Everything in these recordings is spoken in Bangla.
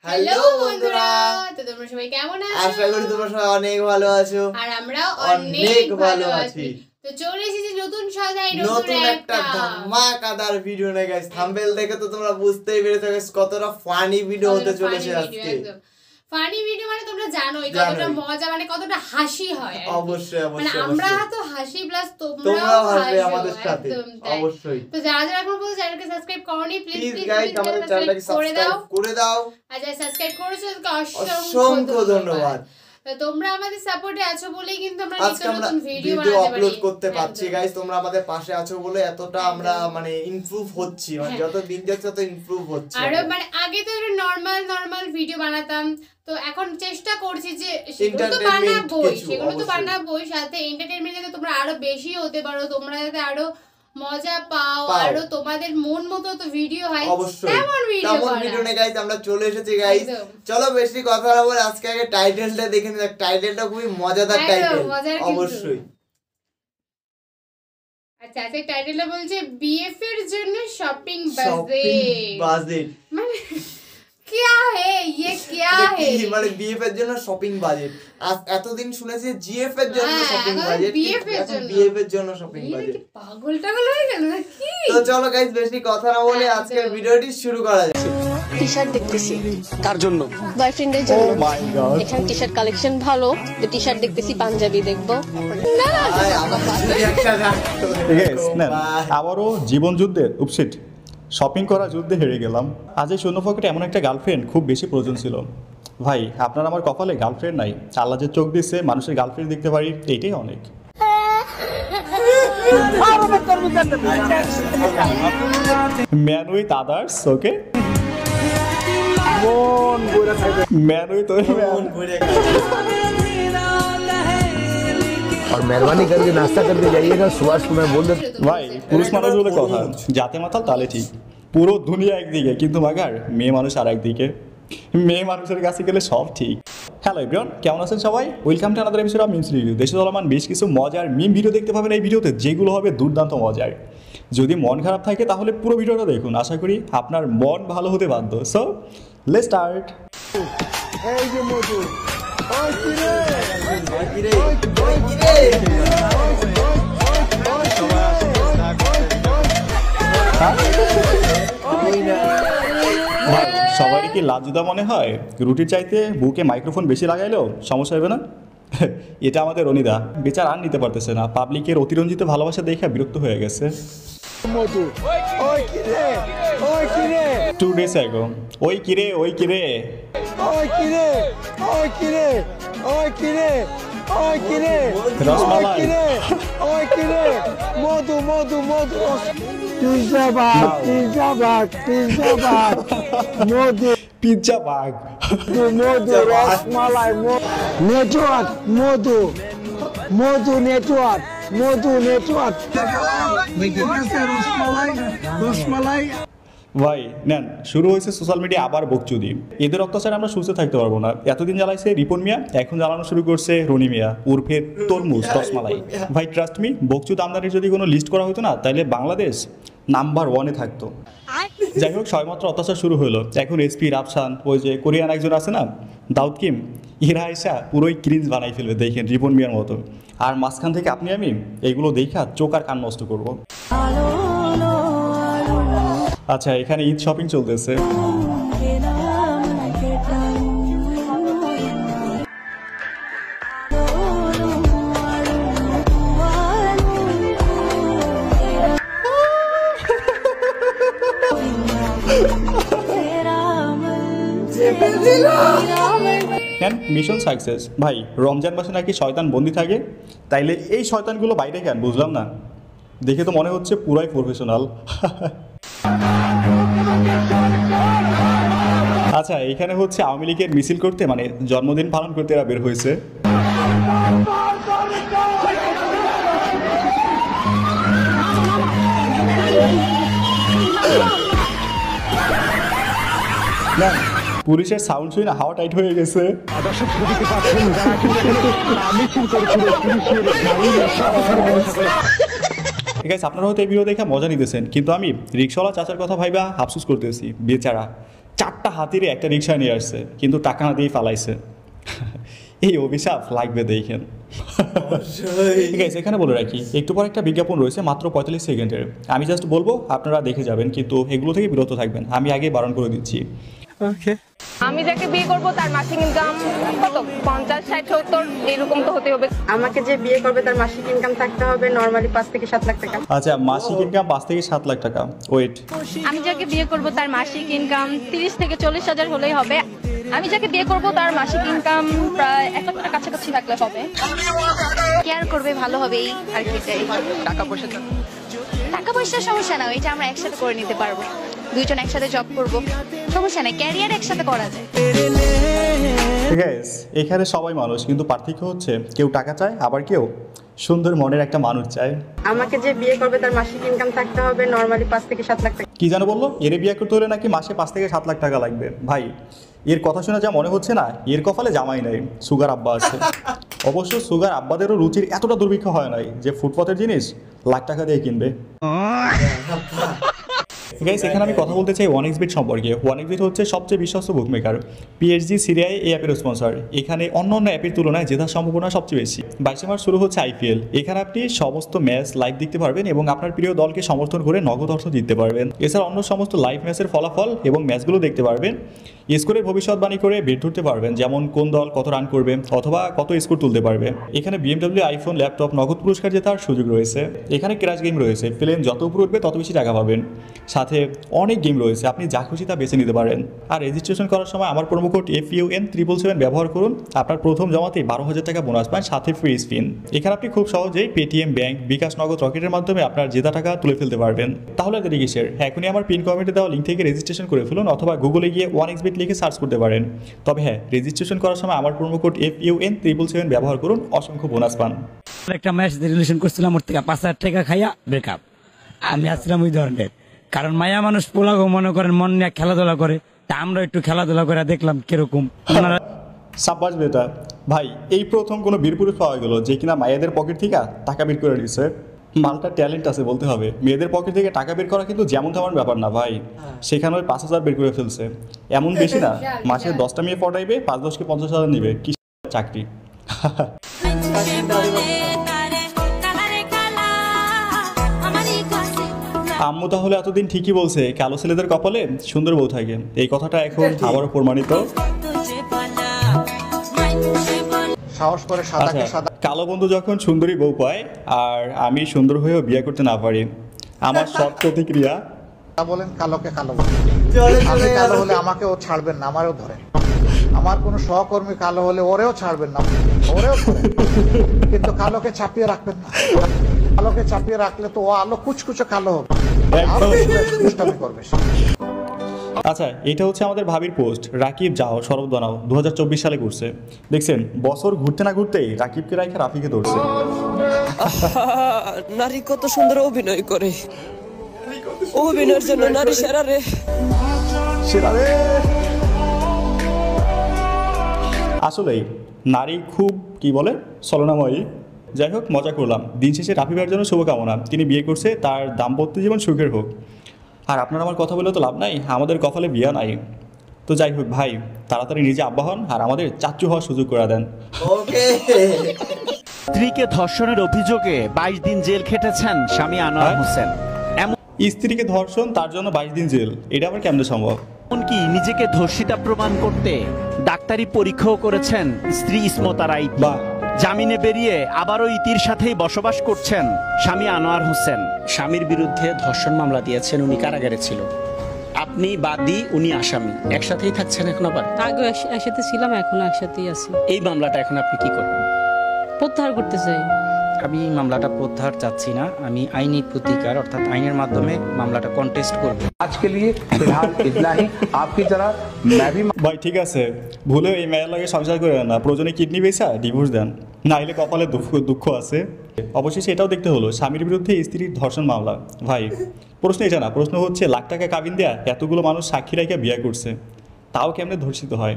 হ্যালো বন্ধুরা, তো তোমরা সবাই কেমন আছো? আশা করি তোমরা সবাই অনেক ভালো আছো আর আমরা অনেক ভালো আছি। তো চলে এসেছি নতুন একটা ধামাকাদার ভিডিও নিয়ে গাইস। থাম্বনেল দেখে তো তোমরা বুঝতেই পেরেছো গাইস কতটা ফানি ভিডিও হতে চলেছে আজকে। ফানি ভিডিও মানে তোমরা জানোই কতটা মজা, মানে কতটা হাসি হয়। অবশ্যই মানে আমরা তো হাসি প্লাস তোমরাও হাসবে আমাদের সাথে। অবশ্যই। তো যারা যারা এখন পর্যন্ত চ্যানেলকে সাবস্ক্রাইব করোনি প্লিজ গাইস আমাদের চ্যানেলটাকে সাবস্ক্রাইব করে দাও। আর যারা সাবস্ক্রাইব করেছো তাদেরকে অসংখ্য ধন্যবাদ। তোমরা আমাদের সাপোর্টে আছো বলেই কিন্তু আমরা আজকে আমরা ভিডিও আপলোড করতে পারছি গাইস। তোমরা আমাদের পাশে আছো বলে এতটা আমরা মানে ইমপ্রুভ হচ্ছি, মানে যত দিন যাচ্ছে তত ইমপ্রুভ হচ্ছে। আর মানে আগে তো নরমাল ভিডিও বানাতাম, তো এখন চেষ্টা করছি যে সেগুলো তো বানাবোই সাথে এন্টারটেইনমেন্ট যাতে তোমরা আরো বেশি হতে পারো, তোমরা যাতে আরো মজা পাও, আরো তোমাদের মন মতো তো ভিডিও হয় তেমন ভিডিও নিয়ে গাইস আমরা চলে এসেছি গাইস। চলো বেশি কথা না বলে আজকে আগে টাইটেলটা দেখে নিই। টাইটেলটা খুবই মজাদার টাইটেল অবশ্যই। আচ্ছা আচ্ছা, টাইটেলটা বলছে বিএফ এর জন্য শপিং বাজেট। মানে क्या है ये क्या है মানে বিএফ এর জন্য শপিং বাজেট। এতদিন শুনেছি জিএফ এর জন্য শপিং বাজেট, বিএফ এর জন্য শপিং বাজেট। পাগল টাগল হয়ে গেল নাকি? তো চলো গাইস বেশি কথা না বলে আজকের ভিডিওটি শুরু করা যাক। টি-শার্ট দেখতেছি কার জন্য? বয়ফ্রেন্ডের জন্য। ও মাই গড, এখানে টি-শার্ট কালেকশন ভালো, তো টি-শার্ট দেখতেছি, পাঞ্জাবি দেখবো। না না আবারও জীবন যুদ্ধে উপসিট শপিং করা যুদ্ধে হেরে গেলাম। আজ এই শূন্য পকেটে এমন একটা গার্লফ্রেন্ড খুব বেশি প্রয়োজন ছিল। ভাই আপনার আমার কপালে গার্লফ্রেন্ড নাই, আল্লাহ যে চোখ দিচ্ছে মানুষের গার্লফ্রেন্ড দেখতে পারি, এইটাই অনেক। Man with others, okay man with और मेहरबानी करके नाश्ता करके जाइएगा, सुभाष को मैं बोल देता। ভাই পুরুষ মানুষ বলে কথা, যাতে মাতাল তালে ঠিক। পুরো দুনিয়া একদিকে কিন্তু মাগার মেয়ে মানুষ আর একদিকে। মেয়ে মানুষের কাছে গেলে সব ঠিক। হ্যালো এভরিওয়ান, কেমন আছেন সবাই? Welcome to another episode of memes review. দেশে চলমান বেশ কিছু মজার মিম ভিডিও দেখতে পাবেন এই ভিডিওতে, যেগুলো হবে দুর্দান্ত মজার। যদি মন খারাপ থাকে তাহলে পুরো ভিডিওটা দেখুন, আশা করি আপনার মন ভালো হতে বাধ্য। So let's start. এই যে মধু, ওই কিরে সবারই কি লাজুদা মনে হয়? রুটির চাইতে বুকে মাইক্রোফোন বেশি লাগাইলেও সমস্যা হবে না? এটা আমাদের রনিদা, বিচার আর নিতে পারতেছে না। পাবলিকের অতিরঞ্জিত ভালোবাসা দেখে বিরক্ত হয়ে গেছে। 2 days ago, ওই কিরে ওই কিরে রসমালাই, মধু মধু মধু, পিজ্জা বাগ, মধু রসমালাই, নেটওয়ার্ক রসমালাই। ভাই নেন, শুরু হয়েছে সোশ্যাল মিডিয়া আবার বকচুদি। এদের অত্যাচারে আমরা সুস্থ থাকতে পারবো না। এতদিন জ্বালাইছে রিপন মিয়া, এখন জ্বালানো শুরু করছে রনি মিয়া উর্ফে তরমুজ রসমালাই। ভাই ট্রাস্ট মি, বকচুদ আমদানির যদি কোনো লিস্ট করা হতো না তাহলে বাংলাদেশ নাম্বার 1-এ থাকতো। যাই হোক, সবেমাত্র অত্যাচার শুরু হলো। এখন এসপি রাফসান, ওই যে কোরিয়ান একজন আছে না দাউদ কিম, এরা আইসা পুরোই ক্রিঞ্জ বানাই ফেলবে দেখেন রিপন মিয়ার মতো। আর মাঝখান থেকে আপনি আমি এইগুলো দেখা চোখ আর কান নষ্ট করবো। আচ্ছা, এখানে ঈদ শপিং চলতেছে। Mission success. ভাই রমজান মাসে নাকি শয়তান বন্দি থাকে, তাইলে এই শয়তানগুলো বাইরে কেন বুঝলাম না। দেখে তো মনে হচ্ছে পুরাই প্রফেশনাল। আচ্ছা, এখানে হচ্ছে আওয়ামী লীগের মিছিল করতে, মানে জন্মদিন পালন করতে এরা বের হয়েছে। পুলিশের সাউন্ড শুনে হাওয়া টাইট হয়ে গেছে। ঠিক আছে, আপনারা হয়তো এই ভিডিও দেখে মজা নিতেছেন, কিন্তু আমি রিক্সাওয়ালা চাচার কথা ভাইবা আফসোস করতেছি। বেচারা 4টা হাতিরে একটা রিক্সা নিয়ে আসছে, কিন্তু টাকা না দিয়ে ফালাইছে। এই অভিশাপ লাগবে দেখেন। ঠিক আছে, এখানে বলে রাখি একটু পর একটা বিজ্ঞাপন রয়েছে মাত্র 45 সেকেন্ডের। আমি জাস্ট বলবো, আপনারা দেখে যাবেন, কিন্তু এগুলো থেকে বিরত থাকবেন, আমি আগেই বারণ করে দিচ্ছি। আমি যাকে বিয়ে করব তার মাসিক ইনকাম কত 50, 60, 70 এরকম তো হতে হবে। আমাকে যে বিয়ে করবে তার মাসিক ইনকাম থাকতে হবে নরমালি 5 থেকে 7 লাখ টাকা। আচ্ছা, মাসিক ইনকাম 5 থেকে 7 লাখ টাকা। ওয়েট, আমি যাকে বিয়ে করব তার মাসিক ইনকাম 30 থেকে 40 হাজার হলেই হবে। আমি যাকে বিয়ে করব তার মাসিক ইনকাম প্রায় 1 লাখ টাকার কাছাকাছি থাকলে হবে। কেয়ার করবে ভালো হবে এই আর কি। টাকা পয়সার সমস্যা না, এটা আমরা একসাথে করে নিতে পারবো। দুইজন একসাথে জব করব, সমস্যা নাই, ক্যারিয়ার একসাথে করা যায়। ঠিক আছে, এখানে সবাই মানুষ, কিন্তু পার্থক্য হচ্ছে কেউ টাকা চায়, আবার কেউ সুন্দর মনের একটা মানুষ চায়। আমাকে যে বিয়ে করবে তার মাসিক ইনকাম থাকতে হবে নরমালি 5 থেকে 7 লাখ টাকা। কি জানো বললো, এর বিয়ে করতে হলে নাকি মাসে 5 থেকে 7 লাখ টাকা লাগবে। ভাই, এর কথা শুনে যা মনে হচ্ছে না, এর কপালে জামাই নাই, সুগার আব্বা আছে। অবশ্য সুগার আব্বাদেরও রুচির এতটা দুর্ভিক্ষ হয় নাই যে ফুটপাতের জিনিস লাখ টাকা দিয়ে কিনবে। গাইস, এখানে আমি কথা বলতে চাই 1xBet সম্পর্কে। 1xBet হচ্ছে সবচেয়ে বিশ্বস্ত বুকমেকার। PSG সিরিয়ায় এই অ্যাপের স্পন্সর। এখানে অন্য অ্যাপের তুলনায় জেতার সম্ভাবনা সবচেয়ে বেশি। 22 মার্চ শুরু হচ্ছে IPL। এখানে আপনি সমস্ত ম্যাচ লাইভ দেখতে পারবেন এবং আপনার প্রিয় দলকে সমর্থন করে নগদ অর্থ জিততে পারবেন। এছাড়া অন্য সমস্ত লাইভ ম্যাচের ফলাফল এবং ম্যাচগুলো দেখতে পারবেন। স্কোরের ভবিষ্যৎবাণী করে বেট ধরতে পারবেন, যেমন কোন দল কত রান করবে অথবা কত স্কোর তুলতে পারবে। এখানে BMW, আইফোন, ল্যাপটপ নগদ পুরস্কার জেতার সুযোগ রয়েছে। এখানে ক্র্যাশ গেম রয়েছে, প্লেন যত উপরে উঠবে তত বেশি টাকা পাবেন। সাথে অনেক গেম রয়েছে, আপনি যা খুশি তা বেছে নিতে পারেন। আর রেজিস্ট্রেশন করার সময় আমার প্রোমো কোড FUN777 ব্যবহার করুন। আপনার প্রথম জমাতেই 12,000 টাকা বোনাস পান, সাথে ফ্রি স্পিন। এখানে আপনি খুব সহজেই পেটিএম, ব্যাংক, বিকাশ, নগদ, রকেটের মাধ্যমে আপনার জেতা টাকা তুলে ফেলতে পারবেন। তাহলে দেরি কিসের? এখনই আমার পিন কমেন্টে দেওয়া লিঙ্ক থেকে রেজিস্ট্রেশন করে ফেলুন, অথবা গুগলে গিয়ে 1xBet লিখে সার্চ করতে পারেন। তবে হ্যাঁ, রেজিস্ট্রেশন করার সময় আমার প্রোমো কোড FUN777 ব্যবহার করুন, অসংখ্য বোনাস পান। একটা ম্যাচ রিলেশন করছিলাম, ওর থেকে 5,000 টাকা খাইয়া ব্রেকআপ। আমি আসছিলাম ওই ধরনের, কারণ মায়া মানুষ পোলাগো মনে করেন মন নিয়ে খেলাধুলা করে, তা আমরা একটু খেলাধুলা করে দেখলাম কিরকম। সাব্বাস বেটা ভাই, এই প্রথম কোনো বীরপুরুষ পাওয়া গেল যে কিনা মায়েদের পকেট থেকে টাকা বের করে দিচ্ছে। মালটা ট্যালেন্ট আছে বলতে হবে। মেয়েদের পকেট থেকে টাকা বের করা কিন্তু যেমন তেমন ব্যাপার না ভাই, সেখানে ওই 5,000 বের করে ফেলছে। এমন বেশি না, মাসে 10টা মেয়ে পটাইবে, 5-10কে 50,000 নিবে, কি চাকরি। আম্মু তাহলে এতদিন ঠিকই বলছে কালো ছেলেদের কপালে সুন্দর বউ থাকে, এই কথাটা এখন আবারও প্রমাণিত। কালো বন্ধু যখন সুন্দরী বউ পায় আর আমি সুন্দর হয়েও বিয়ে করতে না পারি, আমার সব প্রতিক্রিয়া বলেন কালোকে কালো বলেন। আমি কালো হলে আমাকেও ছাড়বেন না, আমারও ধরেন। আমার কোনো সহকর্মী কালো হলে ওরেও ছাড়বেন না, ওরেও ধরেন, কিন্তু কালোকে চাপিয়ে রাখবেন না। কালোকে চাপিয়ে রাখলে তো ও আলো কুচকুচে কালো হবে, করবে। আচ্ছা, এটা হচ্ছে আমাদের ভাবির পোস্ট। রাকিব যাও শরৎ বানাও 2024 সালে করছে। দেখছেন, বছর ঘুরতে না ঘুরতেই রাকিবকে রাখে রাফিকে ধরছে। নারী কত সুন্দর অভিনয় করে, অভিনয়ের জন্য নারী সেরা রে, সেরা রে। আসলেই নারী খুব কি বলে ছলনাময়ী। যাই হোক, মজা করলাম। দিন শেষে রাফি ভাইয়ের জন্য শুভকামনা, তিনি বিয়ে করছে, তার দাম্পত্য জীবন সুখের হোক। আর আপনারা আমার কথা বলে তো লাভ নাই, আমাদের কপালে বিয়া নাই। তো যাই হোক ভাই, তাড়াতাড়ি নিজে আব্বা হন আর আমাদের চাচ্চু হওয়ার সুযোগ করে দেন। স্ত্রীকে ধর্ষণের অভিযোগে 22 দিন জেল খেটেছেন স্বামী আনোয়ার হোসেন। স্ত্রীকে ধর্ষণ, তার জন্য 22 দিন জেল, এটা আবার কেমনে সম্ভব? এমনকি নিজেকে ধর্ষিতা প্রমাণ করতে ডাক্তারি পরীক্ষাও করেছেন স্ত্রী ইসমতা রাই। জামিনে বেরিয়ে আবারও ইতির সাথেই বসবাস করছেন স্বামী আনোয়ার হোসেন। স্বামীর বিরুদ্ধে ধর্ষণ মামলা দিয়েছেন, উনি কারাগারে ছিল। আপনি বাদী, উনি আসামি, একসাথেই থাকছেন এখন? আবার আগে একসাথে ছিলাম, এখন একসাথেই আছি। এই মামলাটা এখন আপনি কি করবেন? প্রত্যাহার করতে চাই। আমি মামলাটা প্রত্যাহার চাচ্ছি না, আমি আইনি প্রতিকার অর্থাৎ আইনের মাধ্যমে মামলাটা কন্টেস্ট করব। আজকে লিয়ে ফিলহাল ইতনা হি। আপকি যারা ভাই ঠিক আছে, ভুলে এই মেয়ের লাগে সংসার করে না, প্রয়োজনে কিডনি বেচা ডিভোর্স দেন, না হলে কপালে দুঃখ আছে। অবশ্যই এটাও দেখতে হলো, স্বামীর বিরুদ্ধে স্ত্রীর ধর্ষণ মামলা। ভাই প্রশ্ন এটা না, প্রশ্ন হচ্ছে লাখ টাকা কাবিন দেয়া এতগুলো মানুষ সাক্ষী রেখে বিয়ে করছে, তাও কেমনে ধর্ষিত হয়?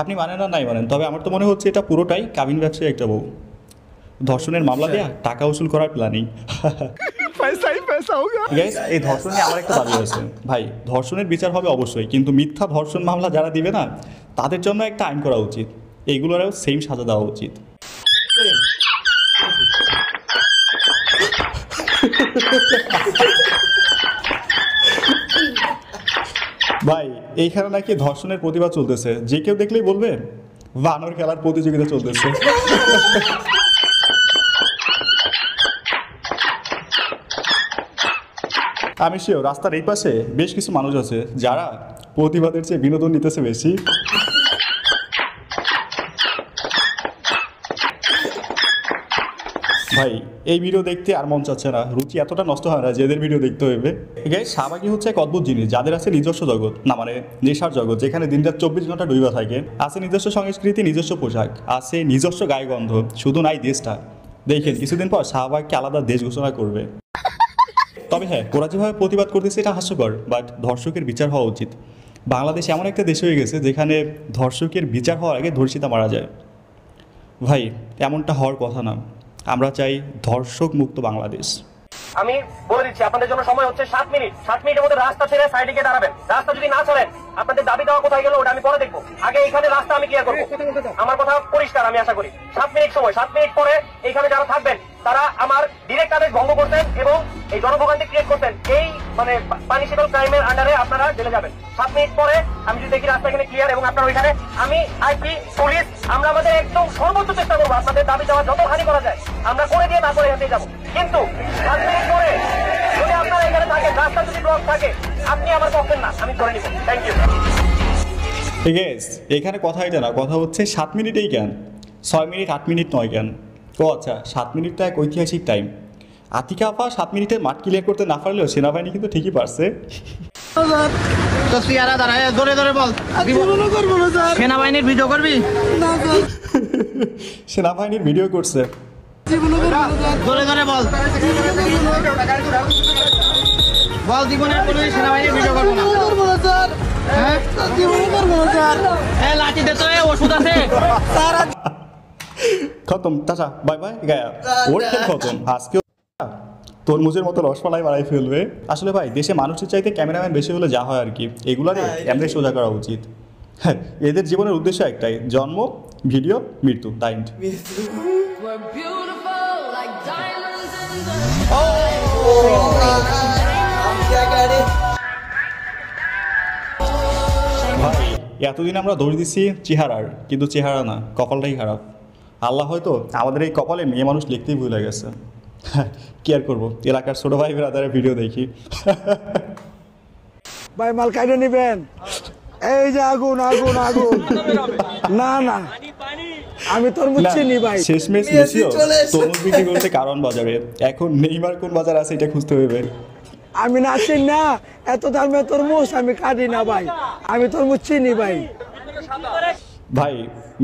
আপনি মানেন না নাই মানেন, তবে আমার তো মনে হচ্ছে এটা পুরোটাই কাবিন ব্যবসায়ী একটা বউ। ধর্ষণের মামলা দেয়া টাকা উসুল করার প্ল্যানিং। पैसा ही पैसा গাইস এই ধর্ষণ নিয়ে আমার একটা দাবি আছে ভাই, ধর্ষণের বিচার হবে অবশ্যই, কিন্তু মিথ্যা ধর্ষণ মামলা যারা দিবে না তাদের জন্য একটা আইন করা উচিত, এইগুলোরও সেম সাজা দেওয়া উচিত। ভাই এইখানে নাকি ধর্ষণের প্রতিবাদ চলতেছে, যে কেউ দেখলেই বলবে বানর খেলার প্রতিযোগিতা চলতেছে। আমি শিওর রাস্তার এই পাশে বেশ কিছু মানুষ আছে যারা প্রতিবাদের চেয়ে বিনোদন নিতেছে বেশি। ভাই এই ভিডিও দেখতে আর মন চাচ্ছে না, রুচি এতটা নষ্ট হয় না যে এদের ভিডিও দেখতে হইবে। শাহবাগী হচ্ছে এক অদ্ভুত জিনিস, যাদের আছে নিজস্ব জগৎ, না মানে নেশার জগৎ, যেখানে দিনরাত 24 ঘন্টা ডুইবা থাকে, আছে নিজস্ব সংস্কৃতি, নিজস্ব পোশাক, আছে নিজস্ব গায়গন্ধ, শুধু নাই দেশটা। দেখেন কিছুদিন পর শাহবাগকে আলাদা দেশ ঘোষণা করবে। তবে হ্যাঁ, ওরা যেভাবে প্রতিবাদ করতেছে এটা হাস্যকর, বাট ধর্ষকের বিচার হওয়া উচিত। বাংলাদেশ এমন একটা দেশ হয়ে গেছে যেখানে ধর্ষকের বিচার হওয়ার আগে ধর্ষিতা মারা যায়। ভাই এমনটা হওয়ার কথা না, আমরা চাই ধর্ষক মুক্ত বাংলাদেশ। আমি বলে দিচ্ছি আপনাদের জন্য সময় হচ্ছে 7 মিনিট। 7 মিনিটের মধ্যে রাস্তা ছেড়ে সাইডে গিয়ে দাঁড়াবেন। রাস্তা যদি না ছাড়েন আপনাদের দাবি দেওয়া কোথায় গেল ওটা আমি পরে দেখবো, আগে এখানে রাস্তা আমি ক্লিয়ার করবো। আমার কথা পরিষ্কার, আমি আশা করি 7 মিনিট সময়। 7 মিনিট পরে এখানে যারা থাকবেন তারা আমার ডিরেক্ট আদেশ ভঙ্গ করতেন এবং এই জনভোগান্তি ক্রিয়েট করতেন, এই মানে পানিশেবল ক্রাইমের আন্ডারে আপনারা জেলে যাবেন। 7 মিনিট পরে আমি যদি দেখি রাস্তা এখানে ক্লিয়ার এবং আপনার ওইখানে, আমি আইপি পুলিশ আমরা আমাদের একদম সর্বোচ্চ চেষ্টা করবো আপনাদের দাবি দেওয়া যতখানি করা যায় আমরা করে দিয়ে না করে হেঁটে যাবো। কিন্তু 7 মিনিট পরে যদি আপনারা এখানে থাকেন, রাস্তা যদি ব্লক থাকে, আপনি আমার পক্ষের না, আমি ধরে নিব। Thank you. ঠিক আছে, এখানে কথা এটা না, কথা হচ্ছে 7 মিনিটেই কেন 6 মিনিট 8 মিনিট নয় কেন? ও আচ্ছা, 7 মিনিটটা এক ঐতিহাসিক টাইম। আতিকা আপা 7 মিনিটে মাঠ ক্লিয়ার করতে না পারলেও সেনাবাহিনী কিন্তু ঠিকই পারছে। সেনাবাহিনীর ভিডিও করবি? সেনাবাহিনীর ভিডিও করছে। ধরে ধরে বল, বল জীবনের কোনো সেনাবাহিনীর ভিডিও করবো না। লাঠিতে তো ওষুধ আছে। খতম, টাটা, বাই বাই, গায়া ওর খেল খতম। আজকে তরমুজের মতো রসমালাই বাড়াই ফেলবে। আসলে ভাই দেশে মানুষের চাইতে ক্যামেরাম্যান বেশি হলে যা হয় আর কি, এগুলারে এমনি সোজা করা উচিত। হ্যাঁ, এদের জীবনের উদ্দেশ্য একটাই, জন্ম, ভিডিও, মৃত্যু, দ্য এন্ড। ভাই এতদিন আমরা দৌড় দিচ্ছি চেহারার, কিন্তু চেহারা না, কপালটাই খারাপ। আল্লাহ হয়তো আমাদের এই কপালে মেয়ে মানুষ লিখতেই ভুলে গেছে। কি আর করবো, এলাকার ছোট ভাই ব্রাদারের ভিডিও দেখি। ভাই মাল কাইডে নিবেন, এই যে আগুন আগুন আগুন। না না আমি তরমুজ চিনি ভাই। শেষমেশ মেসিও তরমুজ বিক্রি করতে কারণ বাজারে, এখন নেইমার কোন বাজার আছে এটা খুঁজতে হবে। আমি না চিনি না, এত দামে তরমুজ আমি কাটি না ভাই, আমি তরমুজ চিনি ভাই। ভাই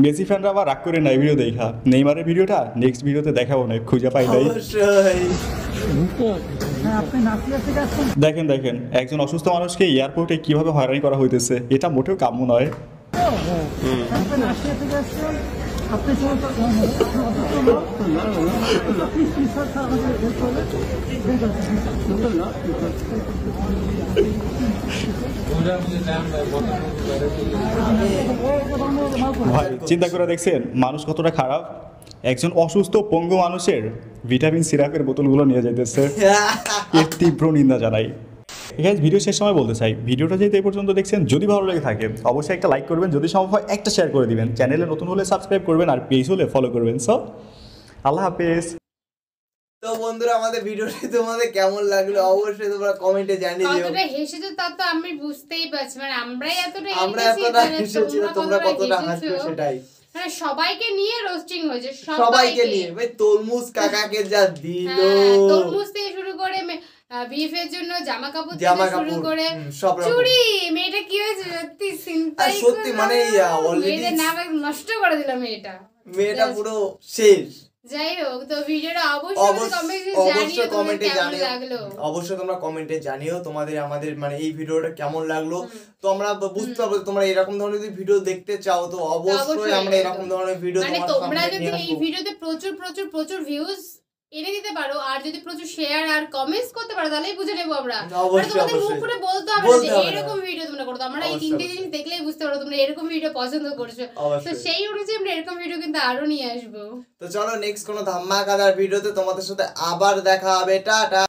মেসি ফ্যানরা আবার রাগ করে নাই ভিডিও দেখা, নেইমারের ভিডিওটা নেক্সট ভিডিওতে দেখাবো না, খুঁজে পাই নাই। দেখেন দেখেন একজন অসুস্থ মানুষকে এয়ারপোর্টে কিভাবে হয়রানি করা হইতেছে, এটা মোটেও কাম্য নয়। ভাই চিন্তা করে দেখছেন মানুষ কতটা খারাপ, একজন অসুস্থ পঙ্গু মানুষের ভিটামিন সিরাপের বোতলগুলো নিয়ে যাইতেছে, এর তীব্র নিন্দা জানাই। গাইস ভিডিও শেষ সময় বলতে চাই, ভিডিওটা যেহেতু এই পর্যন্ত দেখছেন, যদি ভালো লেগে থাকে অবশ্যই একটা লাইক করবেন, যদি সম্ভব হয় একটা শেয়ার করে দিবেন, চ্যানেলে নতুন হলে সাবস্ক্রাইব করবেন, আর পেজ হলে ফলো করবেন। সো আল্লাহ হাফেজ। তো বন্ধুরা আমাদের ভিডিওটি তোমাদের কেমন লাগলো অবশ্যই তোমরা কমেন্টে জানিয়ে দিও। কতটা হেসেছো তা তো আমি বুঝতেই পারছি, মানে আমরাই এতটা হেসেছি, তোমরা কতটা হাসছো সেটাই। মানে সবাইকে নিয়ে রোস্টিং হয়েছে, সবাইকে নিয়ে। ভাই তরমুজ কাকাকে যা দিল, তরমুজ থেকে শুরু করে বিএফ এর জন্য জামা কাপড় থেকে শুরু করে চুড়ি, মেয়েটা কি হয়েছে সত্যি চিন্তাই, সত্যি মানে অলরেডি নাম নষ্ট করে দিল মেয়েটা পুরো শেষ। যাই হোক, তো ভিডিওটা অবশ্যই কমেন্টে জানিও, অবশ্যই তোমরা কমেন্টে জানিও তোমাদের আমাদের মানে এই ভিডিওটা কেমন লাগলো। তো আমরা বুঝতে পারবো তোমরা এরকম ধরনের যদি ভিডিও দেখতে চাও তো অবশ্যই আমরা এরকম ধরনের ভিডিও মানে তোমরা যদি এই ভিডিওতে প্রচুর প্রচুর প্রচুর ভিউজ এনে দিতে পারো, আর যদি প্রচুর শেয়ার আর কমেন্টস করতে পারো তাহলেই বুঝে নেবো আমরা। অবশ্যই, তোমাদের মুখ অবশ্যই। ফুটে বলতে হবে বলতে যে হবে না। এরকম ভিডিও তোমরা করো, আমরা এই অবশ্যই, তিনটে অবশ্যই। জিনিস দেখলেই বুঝতে পারো তোমরা এরকম ভিডিও পছন্দ করছো। তো অবশ্যই। সেই অনুযায়ী আমরা এরকম ভিডিও কিন্তু আরো নিয়ে আসবো। তো চলো নেক্সট কোনো ধামাকাদার ভিডিওতে তোমাদের সাথে আবার দেখা হবে। টাটা।